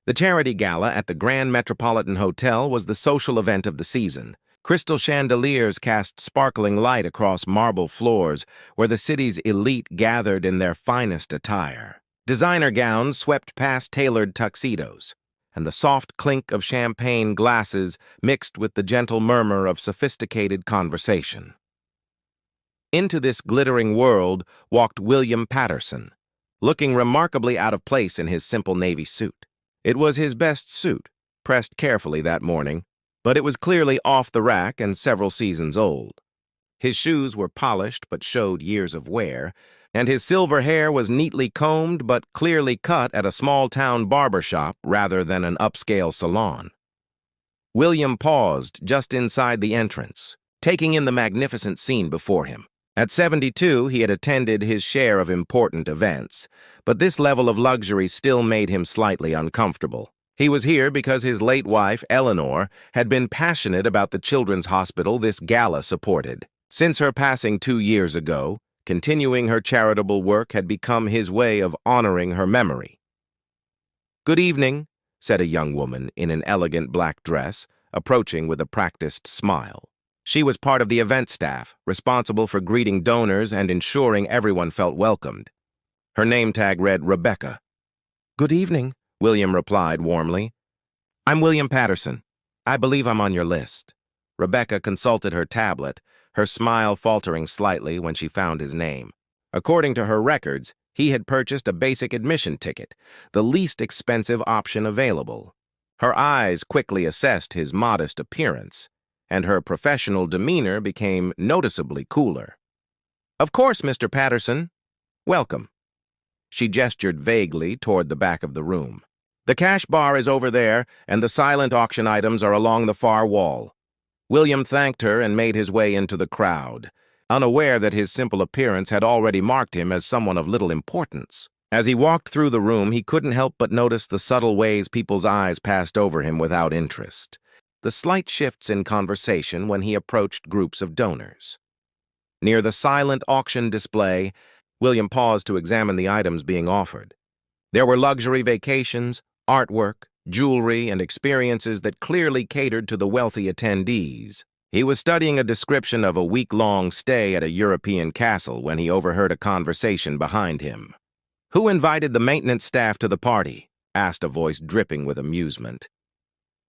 The charity gala at the Grand Metropolitan Hotel was the social event of the season. Crystal chandeliers cast sparkling light across marble floors where the city's elite gathered in their finest attire. Designer gowns swept past tailored tuxedos, and the soft clink of champagne glasses mixed with the gentle murmur of sophisticated conversation. Into this glittering world walked William Patterson, looking remarkably out of place in his simple navy suit. It was his best suit, pressed carefully that morning, but it was clearly off the rack and several seasons old. His shoes were polished but showed years of wear, and his silver hair was neatly combed but clearly cut at a small-town barber shop rather than an upscale salon. William paused just inside the entrance, taking in the magnificent scene before him. At 72, he had attended his share of important events, but this level of luxury still made him slightly uncomfortable. He was here because his late wife, Eleanor, had been passionate about the children's hospital this gala supported. Since her passing 2 years ago, continuing her charitable work had become his way of honoring her memory. "Good evening," said a young woman in an elegant black dress, approaching with a practiced smile. She was part of the event staff, responsible for greeting donors and ensuring everyone felt welcomed. Her name tag read Rebecca. "Good evening," William replied warmly. "I'm William Patterson. I believe I'm on your list." Rebecca consulted her tablet, her smile faltering slightly when she found his name. According to her records, he had purchased a basic admission ticket, the least expensive option available. Her eyes quickly assessed his modest appearance, and her professional demeanor became noticeably cooler. "Of course, Mr. Patterson. Welcome." She gestured vaguely toward the back of the room. "The cash bar is over there, and the silent auction items are along the far wall." William thanked her and made his way into the crowd, unaware that his simple appearance had already marked him as someone of little importance. As he walked through the room, he couldn't help but notice the subtle ways people's eyes passed over him without interest, the slight shifts in conversation when he approached groups of donors. Near the silent auction display, William paused to examine the items being offered. There were luxury vacations, artwork, jewelry, and experiences that clearly catered to the wealthy attendees. He was studying a description of a week-long stay at a European castle when he overheard a conversation behind him. "Who invited the maintenance staff to the party?" asked a voice dripping with amusement.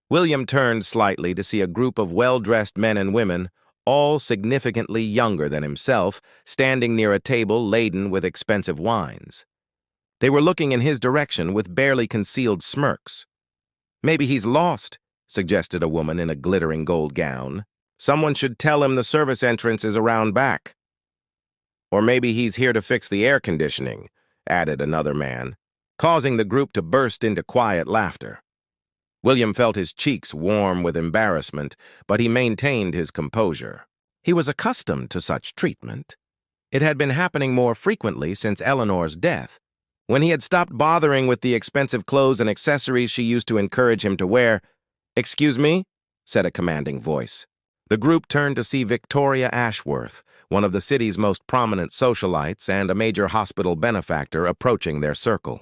William turned slightly to see a group of well-dressed men and women, all significantly younger than himself, standing near a table laden with expensive wines. They were looking in his direction with barely concealed smirks. "Maybe he's lost," suggested a woman in a glittering gold gown. "Someone should tell him the service entrance is around back." "Or maybe he's here to fix the air conditioning," added another man, causing the group to burst into quiet laughter. William felt his cheeks warm with embarrassment, but he maintained his composure. He was accustomed to such treatment. It had been happening more frequently since Eleanor's death, when he had stopped bothering with the expensive clothes and accessories she used to encourage him to wear. "Excuse me?" said a commanding voice. The group turned to see Victoria Ashworth, one of the city's most prominent socialites and a major hospital benefactor, approaching their circle.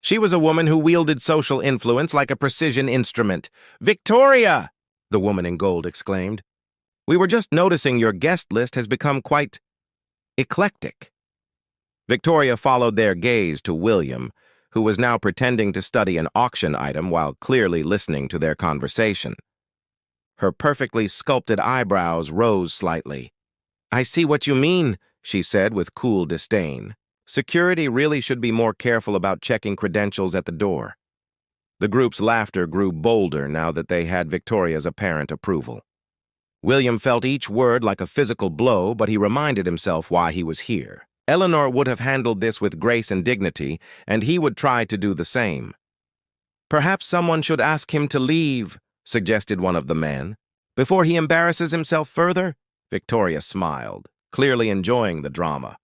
She was a woman who wielded social influence like a precision instrument. "Victoria!" the woman in gold exclaimed. "We were just noticing your guest list has become quite eclectic." Victoria followed their gaze to William, who was now pretending to study an auction item while clearly listening to their conversation. Her perfectly sculpted eyebrows rose slightly. "I see what you mean," she said with cool disdain. "Security really should be more careful about checking credentials at the door." The group's laughter grew bolder now that they had Victoria's apparent approval. William felt each word like a physical blow, but he reminded himself why he was here. Eleanor would have handled this with grace and dignity, and he would try to do the same. "Perhaps someone should ask him to leave," suggested one of the men. "Before he embarrasses himself further?" Victoria smiled, clearly enjoying the drama.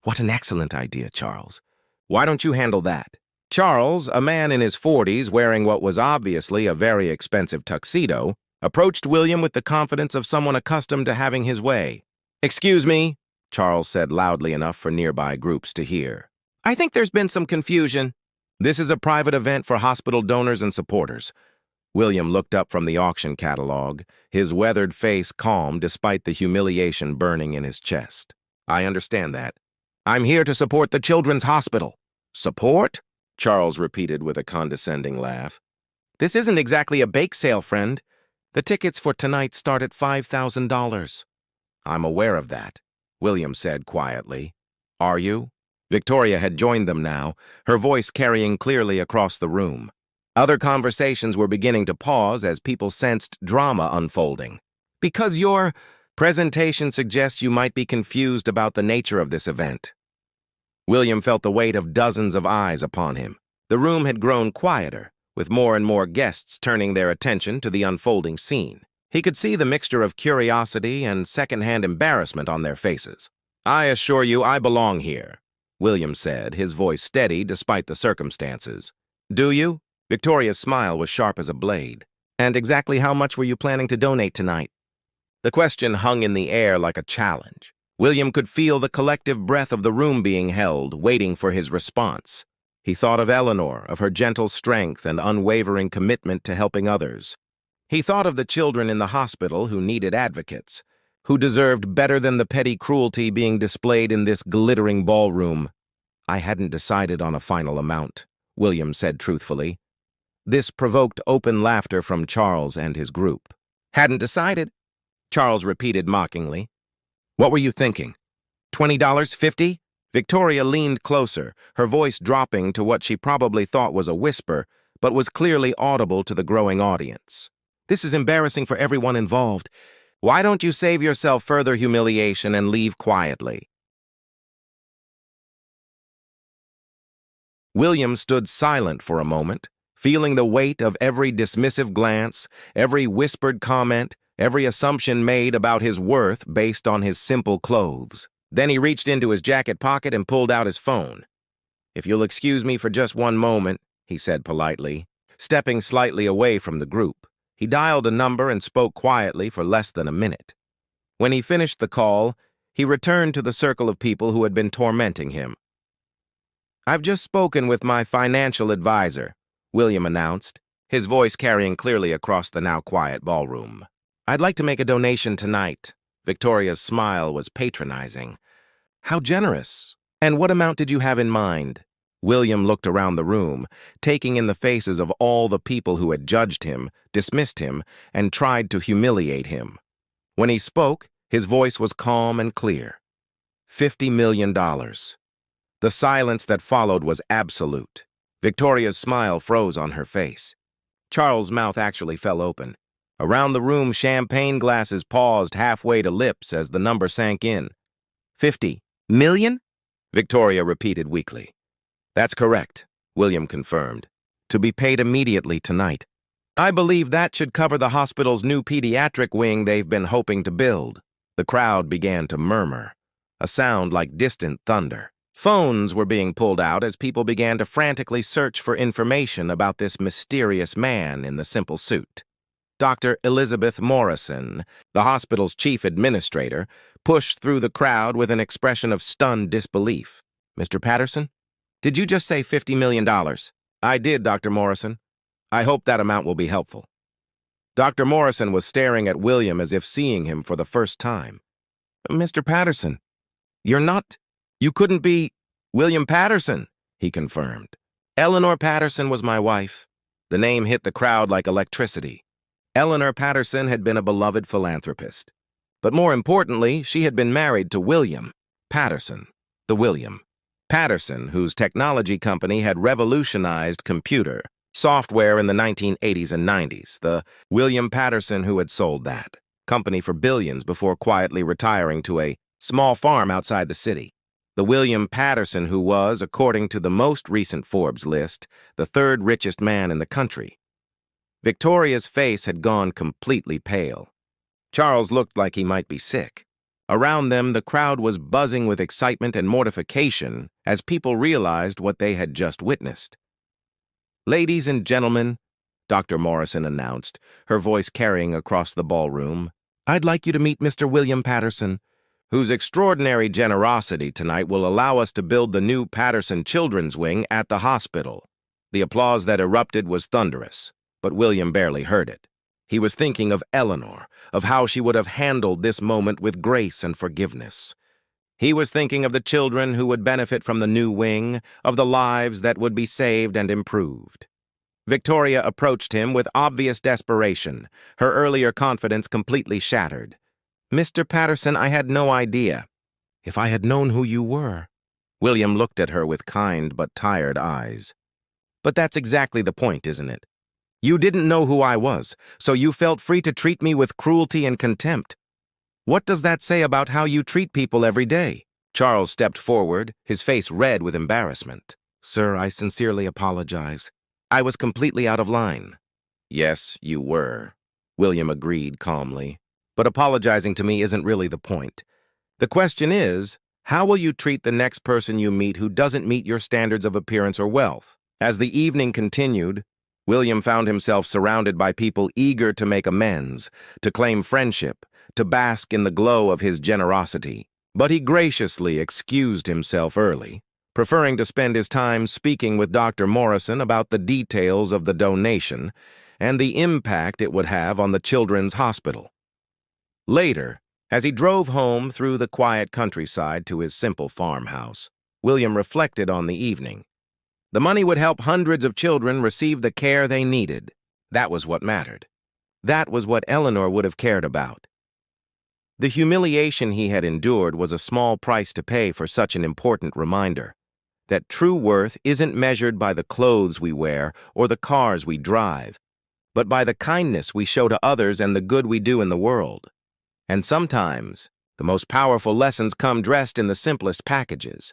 "What an excellent idea, Charles. Why don't you handle that?" Charles, a man in his 40s wearing what was obviously a very expensive tuxedo, approached William with the confidence of someone accustomed to having his way. "Excuse me," Charles said loudly enough for nearby groups to hear. "I think there's been some confusion. This is a private event for hospital donors and supporters. William looked up from the auction catalog, his weathered face calm despite the humiliation burning in his chest. I understand that. I'm here to support the Children's Hospital. Support? Charles repeated with a condescending laugh. This isn't exactly a bake sale, friend. The tickets for tonight start at $5,000. I'm aware of that, William said quietly. Are you? Victoria had joined them now, her voice carrying clearly across the room. Other conversations were beginning to pause as people sensed drama unfolding. Because your presentation suggests you might be confused about the nature of this event. William felt the weight of dozens of eyes upon him. The room had grown quieter, with more and more guests turning their attention to the unfolding scene. He could see the mixture of curiosity and secondhand embarrassment on their faces. I assure you I belong here, William said, his voice steady despite the circumstances. Do you? Victoria's smile was sharp as a blade. And exactly how much were you planning to donate tonight? The question hung in the air like a challenge. William could feel the collective breath of the room being held, waiting for his response. He thought of Eleanor, of her gentle strength and unwavering commitment to helping others. He thought of the children in the hospital who needed advocates, who deserved better than the petty cruelty being displayed in this glittering ballroom. I hadn't decided on a final amount, William said truthfully. This provoked open laughter from Charles and his group. Hadn't decided? Charles repeated mockingly. What were you thinking? $20? $50? Victoria leaned closer, her voice dropping to what she probably thought was a whisper, but was clearly audible to the growing audience. This is embarrassing for everyone involved. Why don't you save yourself further humiliation and leave quietly? William stood silent for a moment, feeling the weight of every dismissive glance, every whispered comment, every assumption made about his worth based on his simple clothes. Then he reached into his jacket pocket and pulled out his phone. If you'll excuse me for just one moment, he said politely, stepping slightly away from the group. He dialed a number and spoke quietly for less than a minute. When he finished the call, he returned to the circle of people who had been tormenting him. I've just spoken with my financial advisor, William announced, his voice carrying clearly across the now quiet ballroom. I'd like to make a donation tonight. Victoria's smile was patronizing. How generous. And what amount did you have in mind? William looked around the room, taking in the faces of all the people who had judged him, dismissed him, and tried to humiliate him. When he spoke, his voice was calm and clear. $50 million. The silence that followed was absolute. Victoria's smile froze on her face. Charles' mouth actually fell open. Around the room, champagne glasses paused halfway to lips as the number sank in. 50 million? Victoria repeated weakly. That's correct, William confirmed. To be paid immediately tonight. I believe that should cover the hospital's new pediatric wing they've been hoping to build. The crowd began to murmur, a sound like distant thunder. Phones were being pulled out as people began to frantically search for information about this mysterious man in the simple suit. Dr. Elizabeth Morrison, the hospital's chief administrator, pushed through the crowd with an expression of stunned disbelief. Mr. Patterson? Did you just say $50 million? I did, Dr. Morrison. I hope that amount will be helpful. Dr. Morrison was staring at William as if seeing him for the first time. Mr. Patterson, you couldn't be William Patterson, he confirmed. Eleanor Patterson was my wife. The name hit the crowd like electricity. Eleanor Patterson had been a beloved philanthropist. But more importantly, she had been married to William Patterson, the William Patterson, whose technology company had revolutionized computer software in the 1980s and 90s, the William Patterson who had sold that company for billions before quietly retiring to a small farm outside the city. The William Patterson who was, according to the most recent Forbes list, the third richest man in the country. Victoria's face had gone completely pale. Charles looked like he might be sick. Around them, the crowd was buzzing with excitement and mortification as people realized what they had just witnessed. Ladies and gentlemen, Dr. Morrison announced, her voice carrying across the ballroom, I'd like you to meet Mr. William Patterson, whose extraordinary generosity tonight will allow us to build the new Patterson Children's Wing at the hospital. The applause that erupted was thunderous, but William barely heard it. He was thinking of Eleanor, of how she would have handled this moment with grace and forgiveness. He was thinking of the children who would benefit from the new wing, of the lives that would be saved and improved. Victoria approached him with obvious desperation, her earlier confidence completely shattered. "Mr. Patterson, I had no idea. If I had known who you were." William looked at her with kind but tired eyes. "But that's exactly the point, isn't it? You didn't know who I was, so you felt free to treat me with cruelty and contempt. What does that say about how you treat people every day?" Charles stepped forward, his face red with embarrassment. "Sir, I sincerely apologize. I was completely out of line." "Yes, you were," William agreed calmly. "But apologizing to me isn't really the point. The question is, how will you treat the next person you meet who doesn't meet your standards of appearance or wealth?" As the evening continued, William found himself surrounded by people eager to make amends, to claim friendship, to bask in the glow of his generosity. But he graciously excused himself early, preferring to spend his time speaking with Dr. Morrison about the details of the donation and the impact it would have on the children's hospital. Later, as he drove home through the quiet countryside to his simple farmhouse, William reflected on the evening. The money would help hundreds of children receive the care they needed. That was what mattered. That was what Eleanor would have cared about. The humiliation he had endured was a small price to pay for such an important reminder that true worth isn't measured by the clothes we wear or the cars we drive, but by the kindness we show to others and the good we do in the world. And sometimes, the most powerful lessons come dressed in the simplest packages.